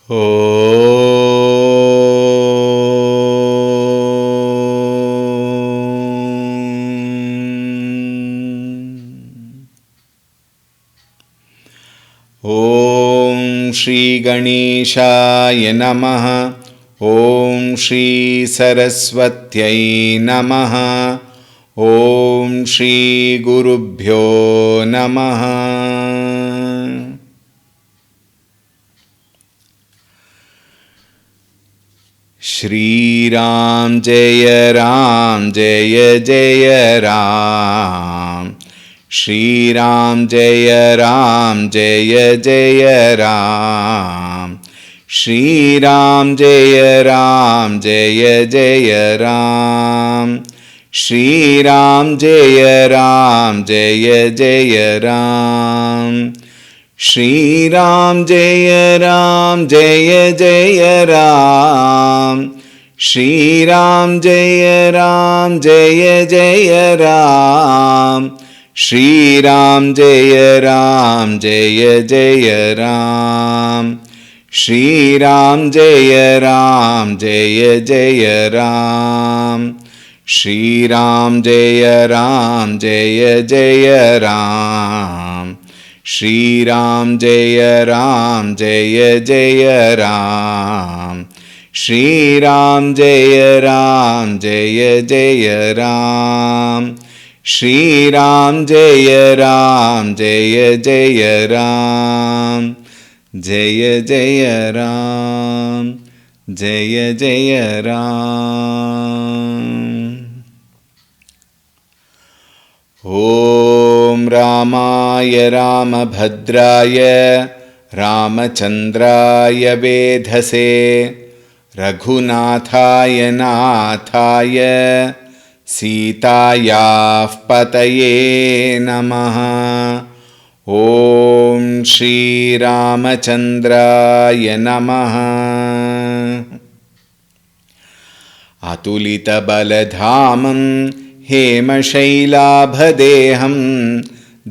ॐ श्री गणेशाय नमः। ॐ श्री सरस्वत्यै नमः। ॐ श्री गुरुभ्यो नमः। श्रीराम जय राम जय जय राम। श्रीराम जय राम जय जय राम। श्रीराम जय राम जय जय राम। श्रीराम जय राम जय जय राम। श्रीराम जय राम जय जय राम। श्रीराम जय राम जय जय राम। श्रीराम जय राम जय जय राम। श्रीराम जय राम जय जय राम। श्रीराम जय राम जय जय राम। श्रीराम जय राम जय जय राम। श्रीराम जय राम जय जय राम। श्रीराम जय राम जय जय राम। जय जय राम जय जय राम। ॐ रामाय रामभद्राय रामचन्द्राय वेधसे रघुनाथाय नाथाय सीतायाः पतये नमः। ॐ श्रीरामचन्द्राय नमः। अतुलितबलधामं हेमशैलाभदेहं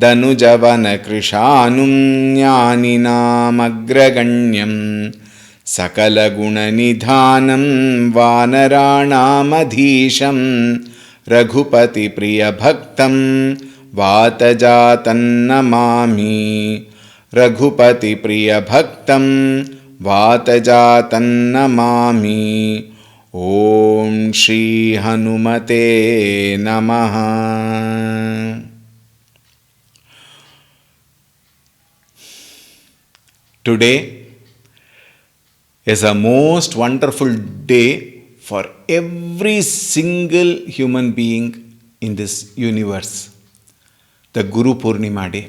दनुजवनकृशानुं ज्ञानिनामग्रगण्यं सकलगुणनिधानं वानराणामधीशं रघुपतिप्रियभक्तं वातजातन्नमामि। रघुपतिप्रियभक्तं वातजातन्नमामि। ॐ श्री हनुमते नमः। Today is a most wonderful day for every single human being in this universe, the Guru Purnima day.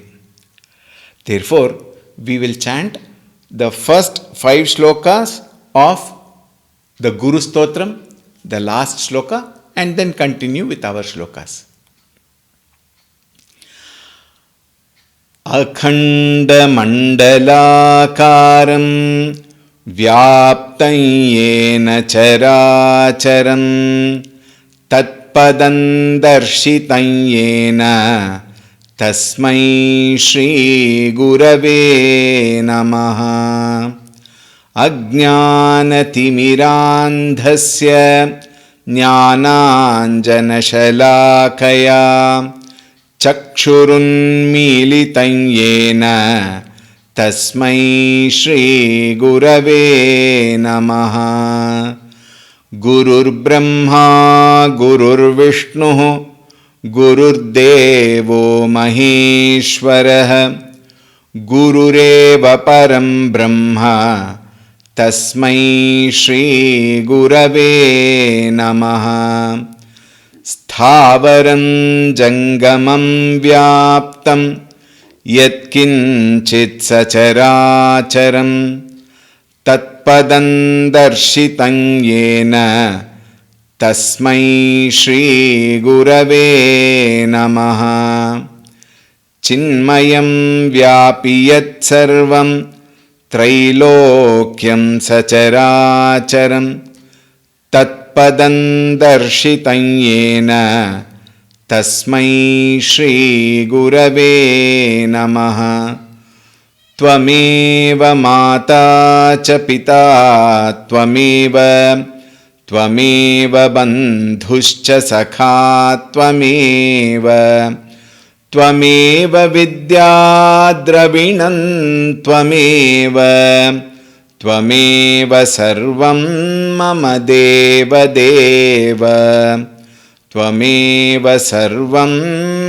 Therefore, we will chant the first 5 shlokas of the Guru Stotram, the last shloka, and then continue with our shlokas. अखण्डमण्डलाकारं व्याप्तं येन चराचरं तत्पदं दर्शितं येन तस्मै श्रीगुरवे नमः। अज्ञानतिमिरान्धस्य ज्ञानाञ्जनशलाकया चक्षुरुन्मीलितं येन तस्मै श्रीगुरवे नमः। गुरुर्ब्रह्मा गुरुर्विष्णुः गुरुर्देवो महेश्वरः गुरुरेव परं ब्रह्म तस्मै श्रीगुरवे नमः। स्थावरं जङ्गमं व्याप्तं यत्किञ्चित् सचराचरं तत्पदं दर्शितं येन तस्मै श्रीगुरवे नमः। चिन्मयं व्यापि यत्सर्वं त्रैलोक्यं सचराचरं तत्पदं दर्शितं येन तस्मै श्रीगुरवे नमः। त्वमेव माता च पिता त्वमेव त्वमेव बन्धुश्च सखा त्वमेव त्वमेव विद्या द्रविणं त्वमेव त्वमेव सर्वं मम देवदेव त्वमेव सर्वं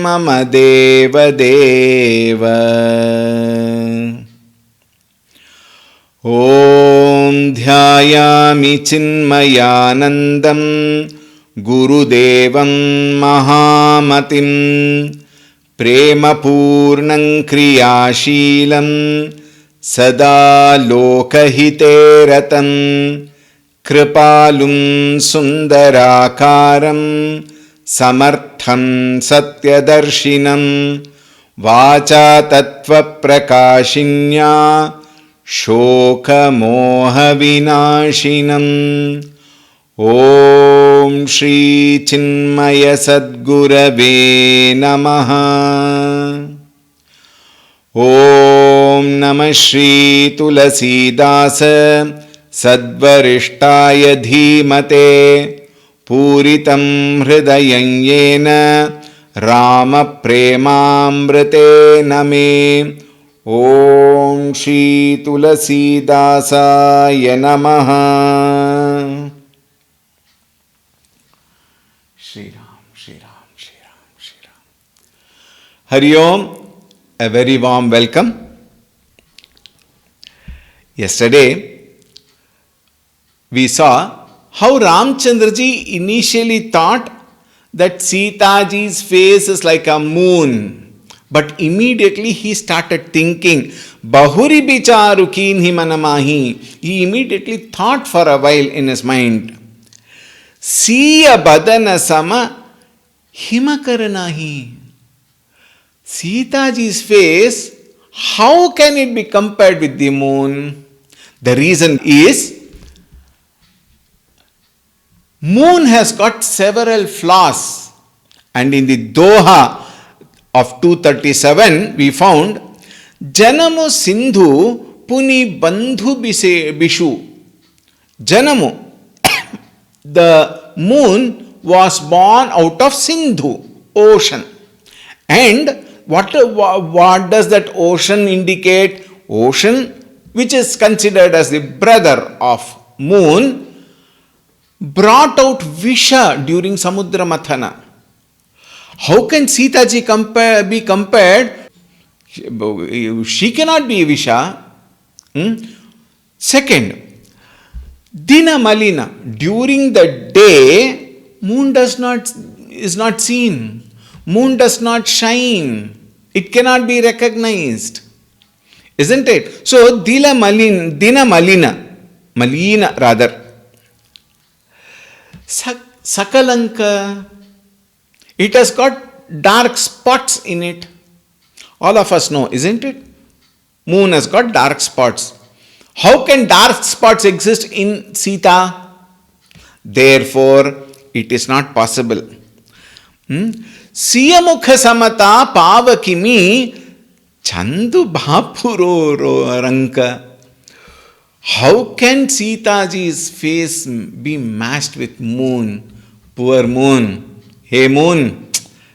मम देवदेव। ॐ ध्यायामि चिन्मयानन्दं गुरुदेवं महामतिं प्रेमपूर्णं क्रियाशीलं सदा लोकहिते रतं कृपालुं सुन्दराकारं समर्थं सत्यदर्शिनं वाचा तत्त्वप्रकाशिन्या शोकमोहविनाशिनम् ॐ श्रीचिन्मयसद्गुरवे नमः। ॐ नमः श्रीतुलसीदास सद्वरिष्ठाय धीमते पूरितं हृदयं येन रामप्रेमामृतेन मे। ॐ श्रीतुलसीदासाय नमः। श्रीराम श्रीराम श्रीराम श्रीराम। हरि ओम, a very warm welcome. Yesterday we saw how Ramchandraji initially thought that Sitaji's face is like a moon. But immediately he started thinking, Bahuri bicharu kinhi manamahi. He immediately thought for a while in his mind, Siya badana sama himakaranahi. Sitaji's face, how can it be compared with the moon? The reason is, moon has got several flaws, and in the Doha of 237 we found Janamu Sindhu Puni Bandhu Bishu. Janamu, the moon was born out of Sindhu, ocean. And what does that ocean indicate? Ocean, which is considered as the brother of moon, brought out Visha during Samudra Mathana. How can Sitaji be compared? She cannot be Visha. Second, Dina Malina. During the day, moon is not seen. Moon does not shine. It cannot be recognized. Isn't it? So, Dina Malina rather. Sakalanka. It has got dark spots in it. All of us know, isn't it? Moon has got dark spots. How can dark spots exist in Sita? Therefore, it is not possible. Siyamukha samata pavakimi chandu bhapuro ranka. How can Sitaji's face be matched with moon? Poor moon. Hey moon,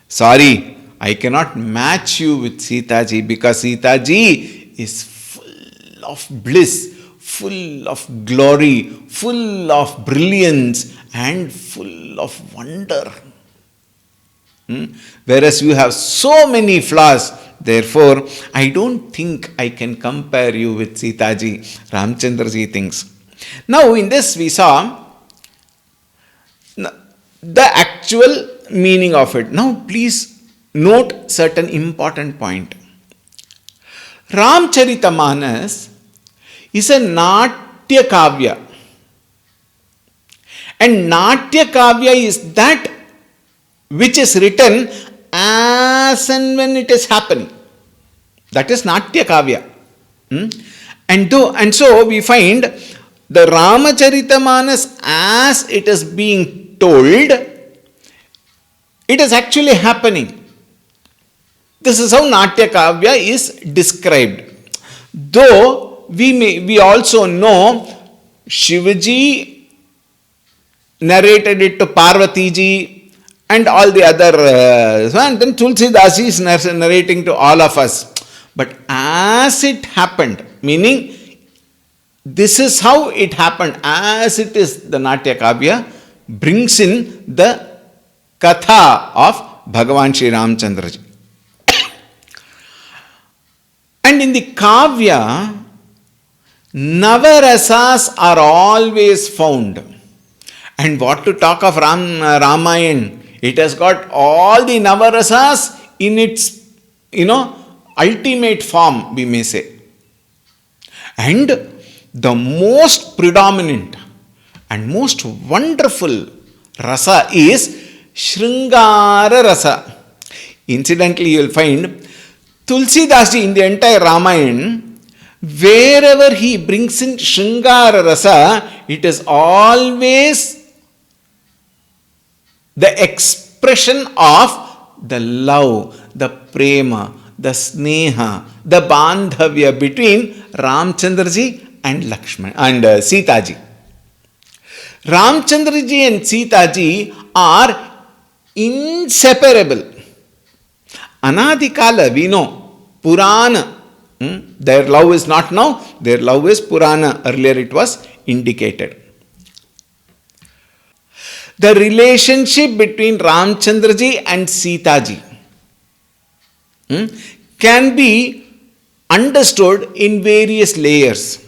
sorry, I cannot match you with Sitaji because Sitaji is full of bliss, full of glory, full of brilliance and full of wonder. Whereas you have so many flaws, therefore I don't think I can compare you with Sitaji. Ramchandraji thinks. Now in this we saw the actual meaning of it. Now please note certain important point. Ramcharitamanas is a Natya Kavya. And Natya Kavya is that which is written as and when it is happening. That is Natya Kavya. And so we find the Ramacharitamanus as it is being told, it is actually happening. This is how Natya Kavya is described. Though we also know Shivaji narrated it to Parvati ji and all the other, and then Tulsi Dasi is narrating to all of us. But as it happened, meaning this is how it happened, as it is, the Natya Kavya brings in the Katha of Bhagavan Sri Ramchandra ji. And in the Kavya, Navarasas are always found. And what to talk of Ramayana? It has got all the Navarasas in its, ultimate form, we may say. And the most predominant and most wonderful rasa is Shringara rasa. Incidentally, you will find Tulsi Dasi in the entire Ramayana, wherever he brings in Shringara rasa, it is always the expression of the love, the prema, the sneha, the bandhavya between Ramchandraji and Lakshman and Sita ji. Ramchandraji and Sita ji are inseparable. Anadikala, we know, Purana. Their love is not now, their love is Purana. Earlier it was indicated. The relationship between Ramchandraji and Sita ji can be understood in various layers.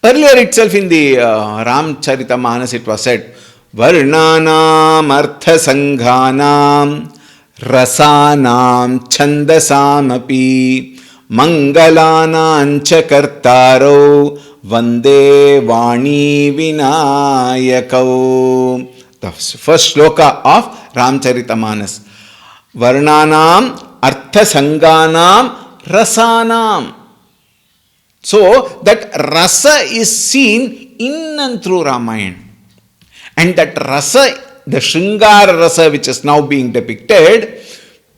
Earlier itself in the Ramcharitamanas it was said, Varnanam Artha Sanghanam Rasanam Chandasamapi Mangalanam Chakartaro Vande Vani Vinayakau. The first shloka of Ramcharitamanas. Varnanam Artha Sanganam Rasanam. So that rasa is seen in and through Ramayana. And that rasa, the Shringara rasa which is now being depicted,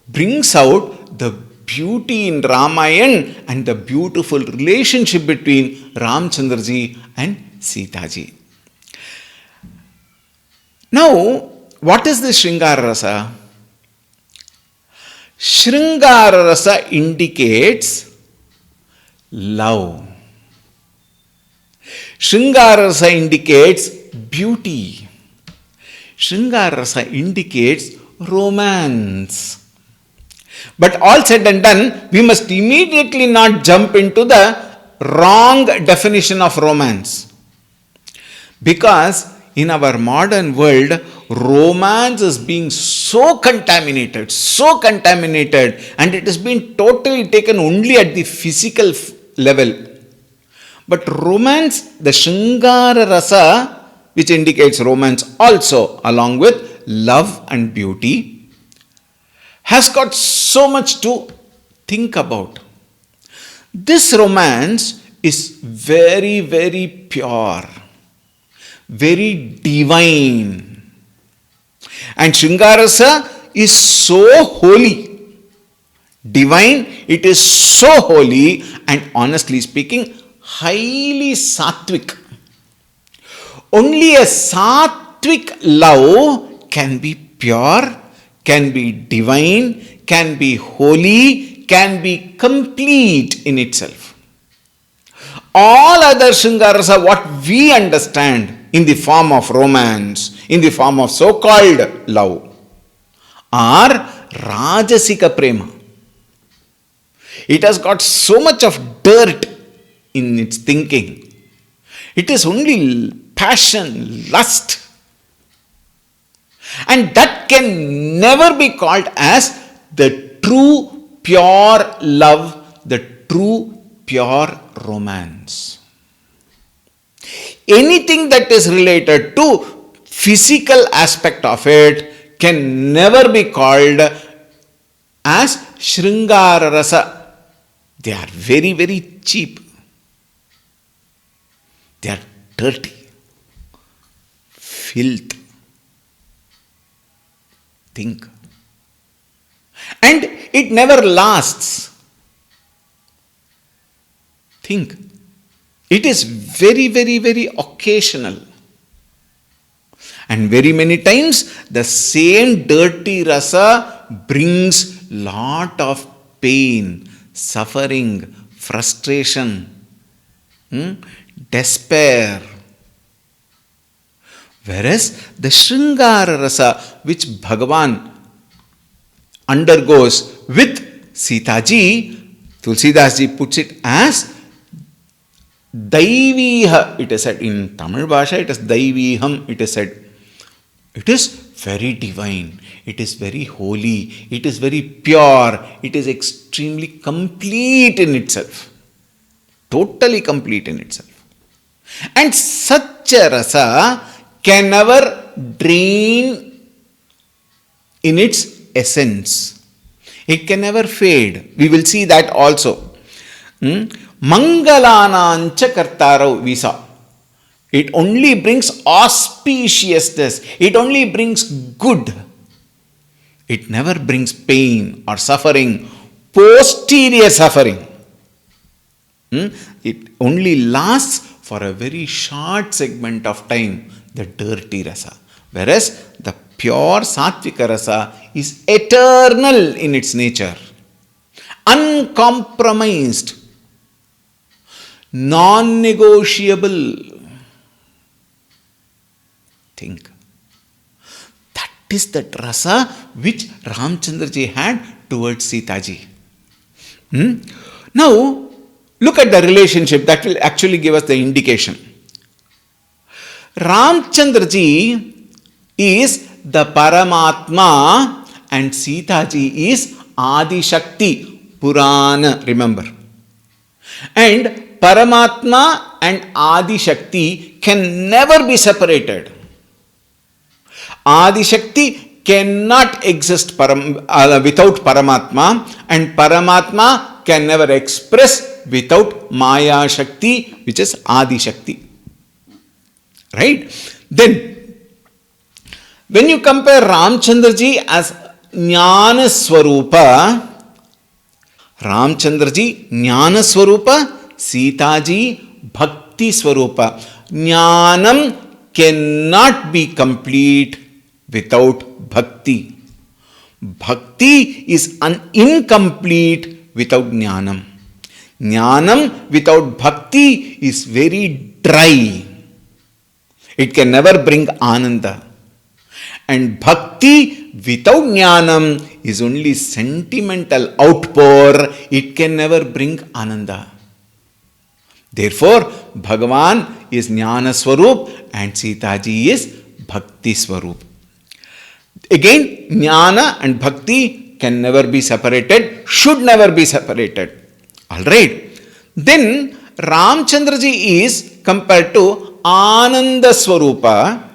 brings out the beauty in Ramayana and the beautiful relationship between Ramchandraji and Sita ji. Now, what is the Shringara rasa? Shringara rasa indicates love. Shringara rasa indicates beauty. Shringara rasa indicates romance. But all said and done, we must immediately not jump into the wrong definition of romance. Because in our modern world, romance is being so contaminated, and it has been totally taken only at the physical level. But romance, the Shringara rasa, which indicates romance also along with love and beauty, has got so much to think about. This romance is very, very pure, very divine. And Shringarasa is so holy. Divine, it is so holy, and honestly speaking, highly sattvic. Only a sattvic love can be pure, can be divine, can be holy, can be complete in itself. All other Shringarasa, what we understand in the form of romance, in the form of so-called love, are Rajasika Prema. It has got so much of dirt in its thinking. It is only passion, lust. And that can never be called as the true pure love, the true pure romance. Anything that is related to physical aspect of it can never be called as Shringara Rasa. They are very, very cheap. They are dirty. Filth. Think. And it never lasts. Think. It is very, very, very occasional. And very many times the same dirty rasa brings lot of pain, suffering, frustration, despair. Whereas the Shringara rasa which Bhagavan undergoes with Sitaji, Tulsidas puts it as Daiviha, it is said. In Tamil Bhasha, it is Daiviham, it is said. It is very divine, it is very holy, it is very pure, it is extremely complete in itself. Totally complete in itself. And such a rasa can never drain in its essence. It can never fade. We will see that also. Mangalanancha kartarau visa. It only brings auspiciousness. It only brings good. It never brings pain or suffering, posterior suffering. It only lasts for a very short segment of time, the dirty rasa. Whereas the pure sattvika rasa is eternal in its nature, uncompromised, non-negotiable. Think. That is the rasa which Ramchandraji had towards Sitaji. Now, look at the relationship that will actually give us the indication. Ramchandraji is the Paramatma and Sitaji is Adi Shakti, Purana, remember. And Paramatma and Adi Shakti can never be separated. Adi Shakti cannot exist without Paramatma, and Paramatma can never express without Maya Shakti, which is Adi Shakti. Right? Then, when you compare Ramchandraji as Jnana Swarupa, Ramchandraji Jnana Swarupa, Sitaji Bhakti Swarupa. Jnanam cannot be complete without Bhakti. Bhakti is incomplete without Jnanam. Jnanam without Bhakti is very dry. It can never bring Ananda. And Bhakti without Jnanam is only sentimental outpour. It can never bring Ananda. Therefore, Bhagavan is Jnana Swarup and Sitaji is Bhakti Swarup. Again, Jnana and Bhakti can never be separated, should never be separated. Alright. Then, Ramchandraji is compared to Ananda Swarupa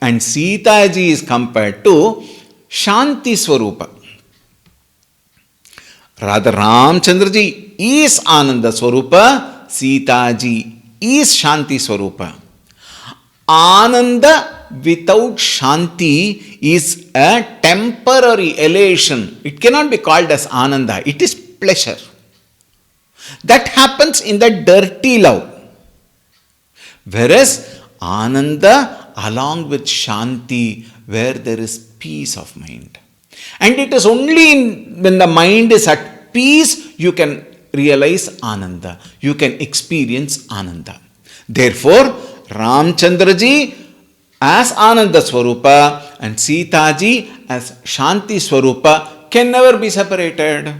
and Sitaji is compared to Shanti Swarupa. Rather, Ramchandraji is Ananda Swarupa, Sitaji is Shanti Swarupa. Ananda without Shanti is a temporary elation. It cannot be called as Ananda. It is pleasure. That happens in the dirty love. Whereas Ananda along with Shanti, where there is peace of mind. And it is only when the mind is at peace you can realize Ananda. You can experience Ananda. Therefore, Ramchandraji as Ananda Swarupa and Sitaji as Shanti Swarupa can never be separated.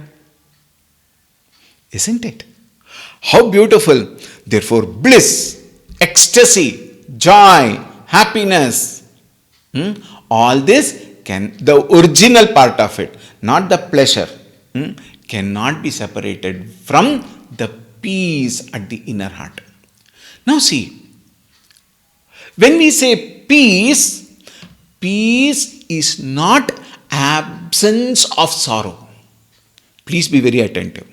Isn't it? How beautiful. Therefore, bliss, ecstasy, joy, happiness, all this can, the original part of it, not the pleasure, cannot be separated from the peace at the inner heart. Now see, when we say peace, peace is not absence of sorrow. Please be very attentive.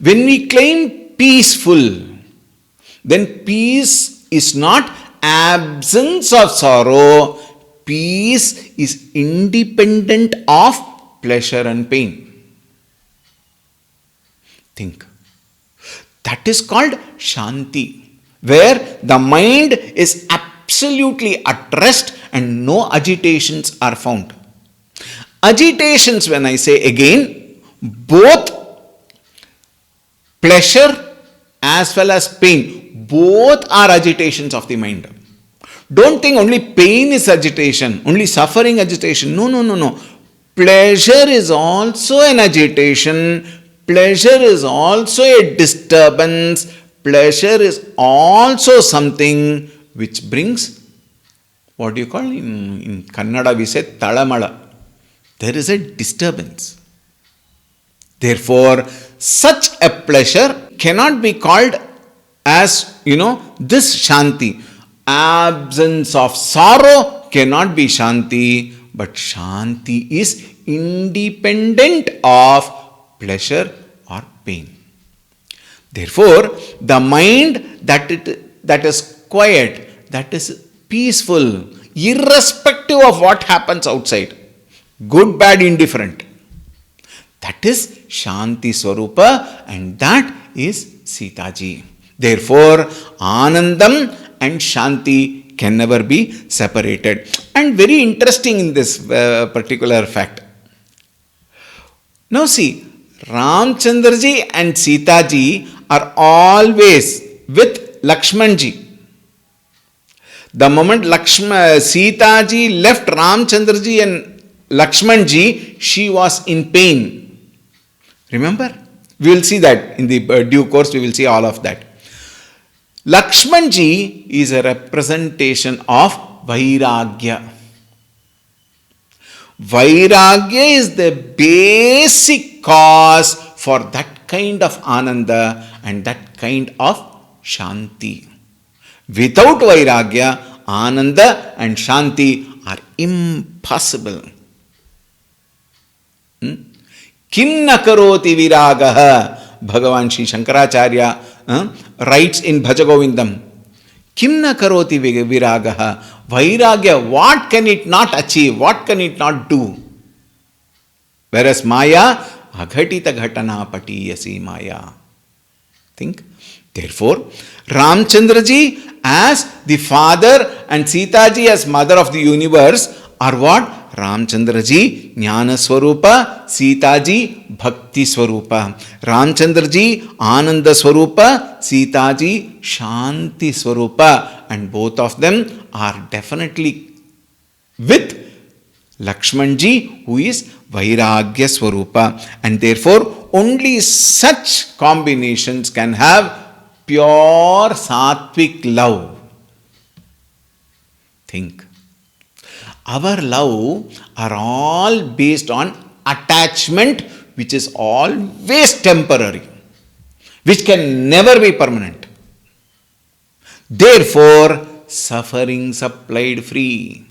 When we claim peaceful, then peace is not absence of sorrow. Peace is independent of pleasure and pain. Think. That is called Shanti, where the mind is absolutely at rest and no agitations are found. Agitations, when I say again, both pleasure as well as pain, both are agitations of the mind. Don't think only pain is agitation, only suffering agitation. No, no, no, no. Pleasure is also an agitation. Pleasure is also a disturbance. Pleasure is also something which brings, what do you call in Kannada we say talamala. There is a disturbance. Therefore, such a pleasure cannot be called as, this Shanti. Absence of sorrow cannot be Shanti, but Shanti is independent of pleasure or pain. Therefore, the mind that is quiet, that is peaceful, irrespective of what happens outside, good, bad, indifferent, that is Shanti Swarupa, and that is Sitaji. Therefore, Anandam and Shanti can never be separated. And very interesting in this particular fact. Now see, Ramchandraji and Sitaji are always with Lakshmanji. The moment Sitaji left Ramchandraji and Lakshmanji, she was in pain. Remember? We will see that in the due course, we will see all of that. Lakshmanji is a representation of Vairagya. Vairagya is the basic cause for that kind of Ananda and that kind of Shanti. Without Vairagya, Ananda and Shanti are impossible. Kim na karoti viragaha, Bhagavan Shri Shankaracharya writes in Bhajagovindam. Kim na karoti viragaha, Vairagya, what can it not achieve? What can it not do? Whereas Maya, aghatita ghatana patiyasi Maya. Think. Therefore, Ramchandraji as the father and Sitaji as mother of the universe are what? Ramchandraji Jnana Swarupa, Sitaji Bhakti Swarupa. Ramchandraji Ananda Swarupa, Sitaji Shanti Swarupa. And both of them are definitely with Lakshmanji, who is Vairagya Swarupa. And therefore, only such combinations can have pure sattvic love. Think. Our love are all based on attachment, which is always temporary, which can never be permanent. Therefore, suffering supplied free.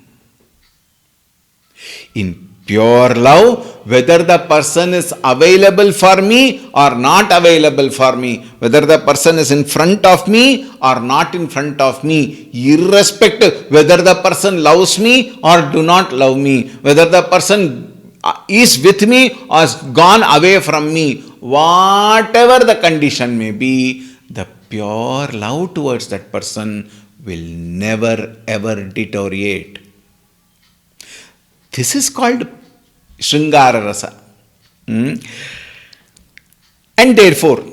In pure love, whether the person is available for me or not available for me, whether the person is in front of me or not in front of me, irrespective whether the person loves me or do not love me, whether the person is with me or has gone away from me, whatever the condition may be, the pure love towards that person will never ever deteriorate. This is called Sringara Rasa. And therefore,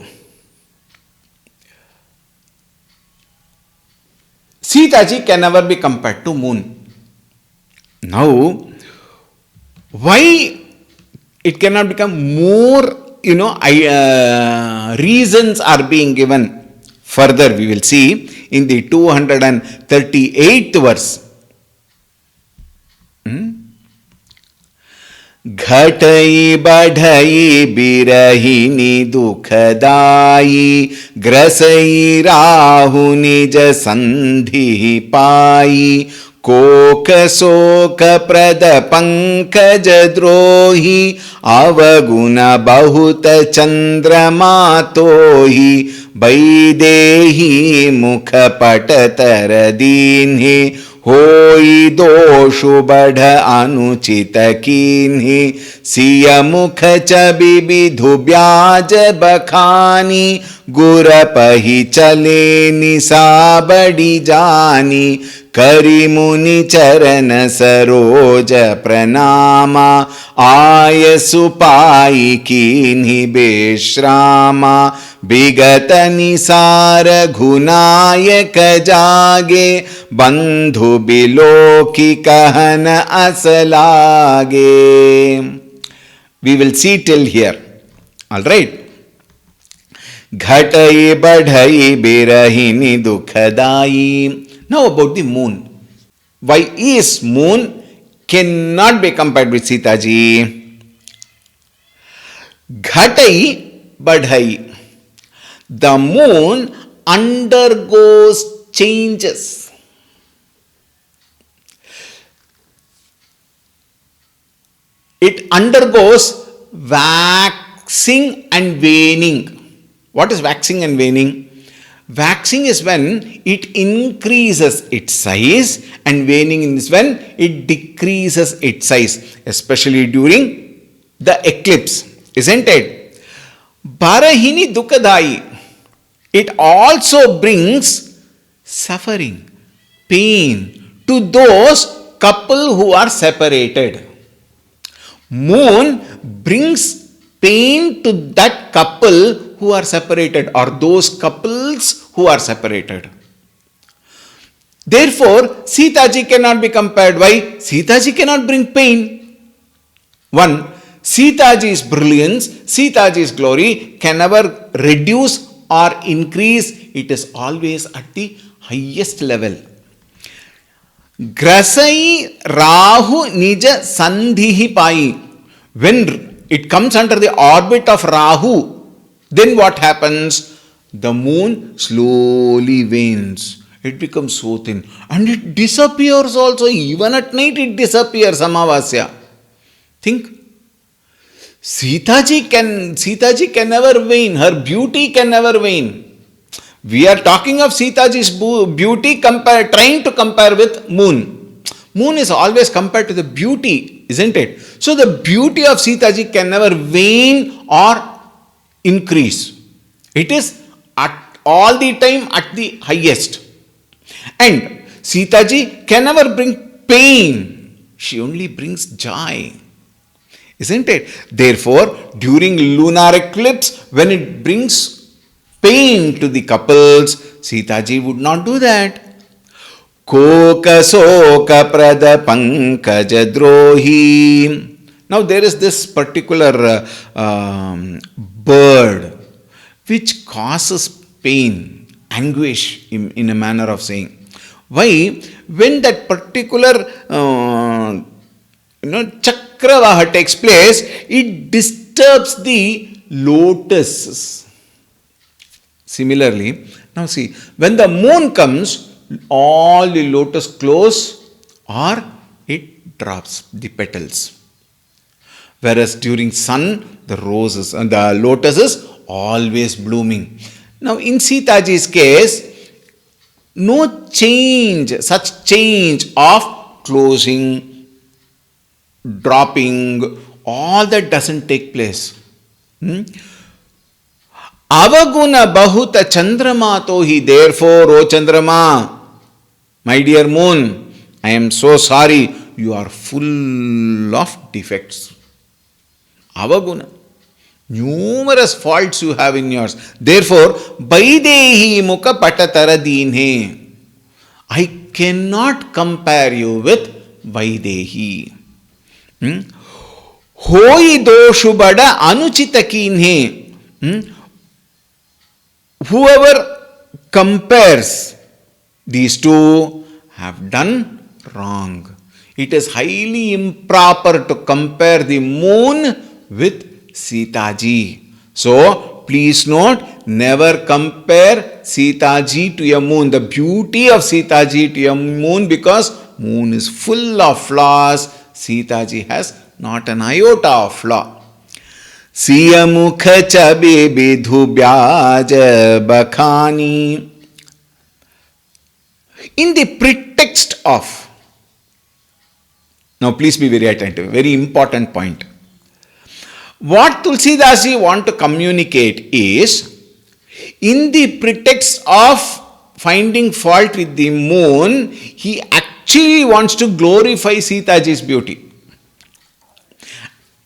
Sitaji can never be compared to moon. Now, why it cannot become more, reasons are being given. Further, we will see in the 238th verse. घटई बढ़ई बिरहिनी दुखदाई ग्रसई राहु निज संधि पाई Coke शोक प्रद पंकज द्रोही अवगुण बहुत चंद्रमा तोही वैदेही मुख पट तर दीन्हि होई दोषु बढ़ अनुचित कीन्हि सिय मुख चबि विधु ब्याज बखानी गुरपहि चले निसाबड़ी जानी करि मुनि चरण सरोज प्रणामा आयसु पाई कीन्हि बेश्रामा विगत निसार घुनायक जागे बंधु बिलोकी कहन असलागे. We will see till here. All right. घटई बढ़ई बिरहिनी दुखदाई. Now about the moon. Why is moon cannot be compared with Sita ji? Ghatai badhai. The moon undergoes changes. It undergoes waxing and waning. What is waxing and waning? Waxing is when it increases its size, and waning is when it decreases its size, especially during the eclipse, isn't it? Barahini dukadai. It also brings suffering, pain to those couple who are separated. Moon brings pain to that couple who are separated, or those couples who are separated. Therefore, Sita ji cannot be compared. Why? Sita ji cannot bring pain. One, Sita ji's brilliance, Sita ji's glory can never reduce or increase. It is always at the highest level. Grasai Rahu Nija Sandhihi Pai. When it comes under the orbit of Rahu, then what happens? The moon slowly wanes. It becomes so thin. And it disappears also. Even at night it disappears, Amavasya. Think. Sita ji can never wane. Her beauty can never wane. We are talking of Sita ji's beauty, trying to compare with moon. Moon is always compared to the beauty, isn't it? So the beauty of Sita ji can never wane or increase. It is at all the time at the highest. And Sita ji can never bring pain. She only brings joy. Isn't it? Therefore, during lunar eclipse, when it brings pain to the couples, Sita ji would not do that. Koka soka prada pankaja drohi. Now there is this particular bird which causes pain, anguish in a manner of saying. Why? When that particular Chakravaha takes place, it disturbs the lotuses. Similarly, now see, when the moon comes, all the lotus close or it drops the petals. Whereas during sun, the roses and the lotus is always blooming. Now in Sita ji's case, no change, such change of closing, dropping, all that doesn't take place. Avaguna bahuta chandrama tohi. Therefore, O Chandrama, my dear moon, I am so sorry, you are full of defects. Avaguna. Numerous faults you have in yours. Therefore, Vaidehi mukha patataradinhe. I cannot compare you with Vaidehi. Hoi doshu bada anuchita kinhe. Whoever compares these two have done wrong. It is highly improper to compare the moon with Sita ji. So, please note, never compare Sita ji to a moon. The beauty of Sita ji to a moon, because moon is full of flaws. Sita ji has not an iota of flaw. Siya mukha chabi bidhu byaja bakhani. In the pretext of, now please be very attentive, very important point. What Tulsi Das ji want to communicate is, In the pretext of finding fault with the moon, he actually wants to glorify Sitaji's beauty.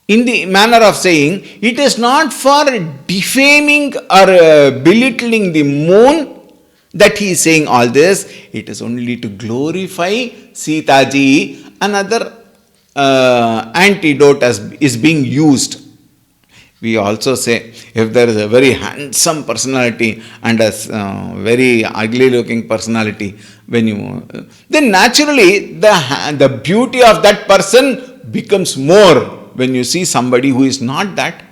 In the manner of saying, it is not for defaming or belittling the moon that he is saying all this. It is only to glorify Sitaji. Another antidote is being used. We also say, if there is a very handsome personality and a very ugly looking personality, then naturally the beauty of that person becomes more when you see somebody who is not that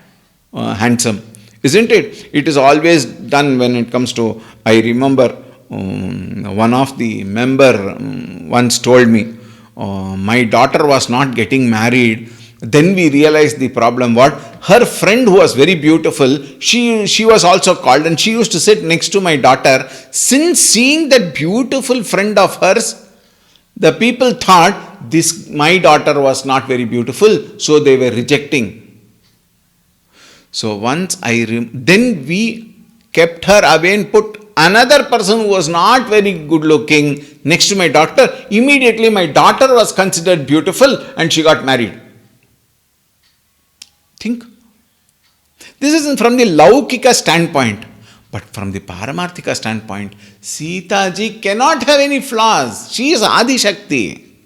handsome, isn't it? It is always done when it comes to, I remember one of the member once told me, my daughter was not getting married. Then we realized the problem. What? Her friend who was very beautiful, she was also called, and she used to sit next to my daughter. Since seeing that beautiful friend of hers, the people thought my daughter was not very beautiful, so they were rejecting. So then we kept her away and put another person who was not very good looking next to my daughter. Immediately my daughter was considered beautiful and she got married. Think. This isn't from the Laukika standpoint, but from the Paramarthika standpoint, Sita ji cannot have any flaws. She is Adi Shakti,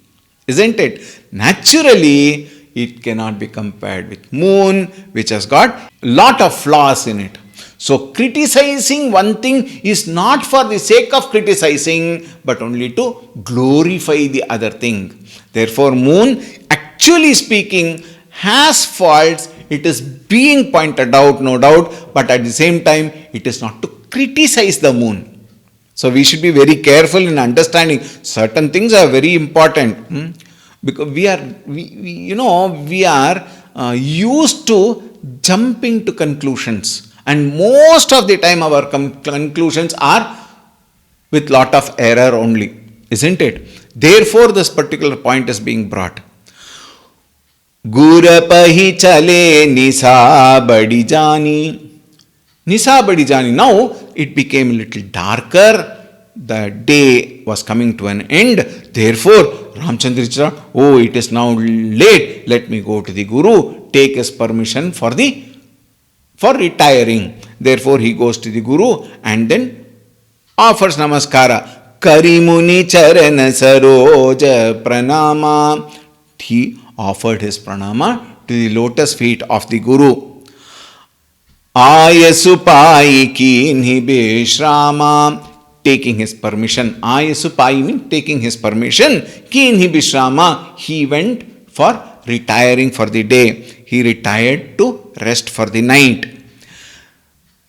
isn't it? Naturally, it cannot be compared with moon, which has got lot of flaws in it. So criticizing one thing is not for the sake of criticizing, but only to glorify the other thing. Therefore, moon, actually speaking, has faults. It is being pointed out, no doubt, but at the same time, it is not to criticize the moon. So we should be very careful in understanding certain things are very important. Because we are used to jumping to conclusions, and most of the time our conclusions are with lot of error only, isn't it? Therefore, this particular point is being brought. Gurapahi chale nisa badi jani. Nisa badi jani. Now it became a little darker. The day was coming to an end. Therefore, Ramchandra, it is now late. Let me go to the Guru, take his permission for retiring. Therefore, he goes to the Guru and then offers namaskara. Karimuni charana saroja pranama. He offered his pranama to the lotus feet of the Guru. Ayasupai kinhi bishrama. Taking his permission. Ayasupai means taking his permission. Kinhi bishrama. He went for retiring for the day. He retired to rest for the night.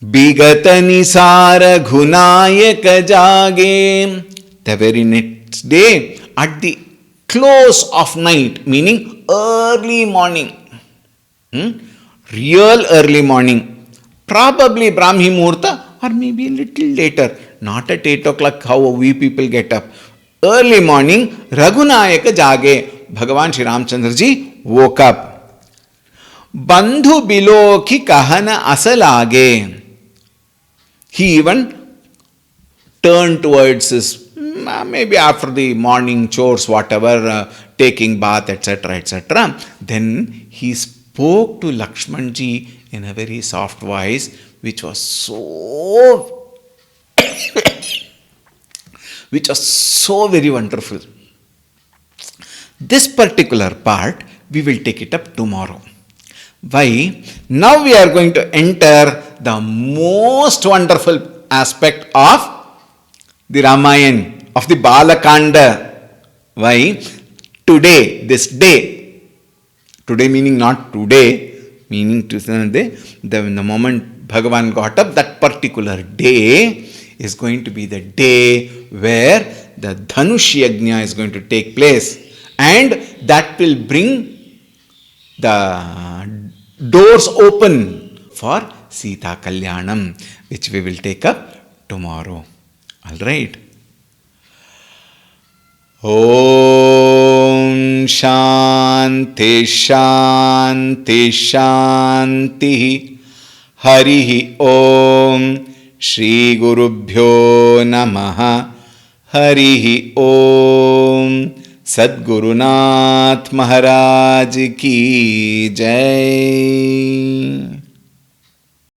Bigata nisara ghunayaka jage. The very next day, at the close of night, meaning early morning, real early morning, probably Brahmi Muhurta or maybe a little later, not at 8 o'clock how we people get up. Early morning, Raghunayaka jage, Bhagavan Shri Ramchandra ji woke up. Bandhu biloki kahana asalage. He even turned towards his, maybe after the morning chores, whatever, taking bath, etc., etc. Then he spoke to Lakshmanji in a very soft voice, which was so very wonderful. This particular part, we will take it up tomorrow. Why? Now we are going to enter the most wonderful aspect of the Ramayana, of the Balakanda. Why? Today, this day, today meaning not today, meaning to say the moment Bhagavan got up, that particular day is going to be the day where the Dhanush Yajna is going to take place, and that will bring the doors open for Sita Kalyanam, which we will take up tomorrow. All right. Om Shanti Shanti Shanti Harihi Om Shri गुरुभ्यो नमः। हरिः ओम। सद्गुरुनाथ महाराज की जय।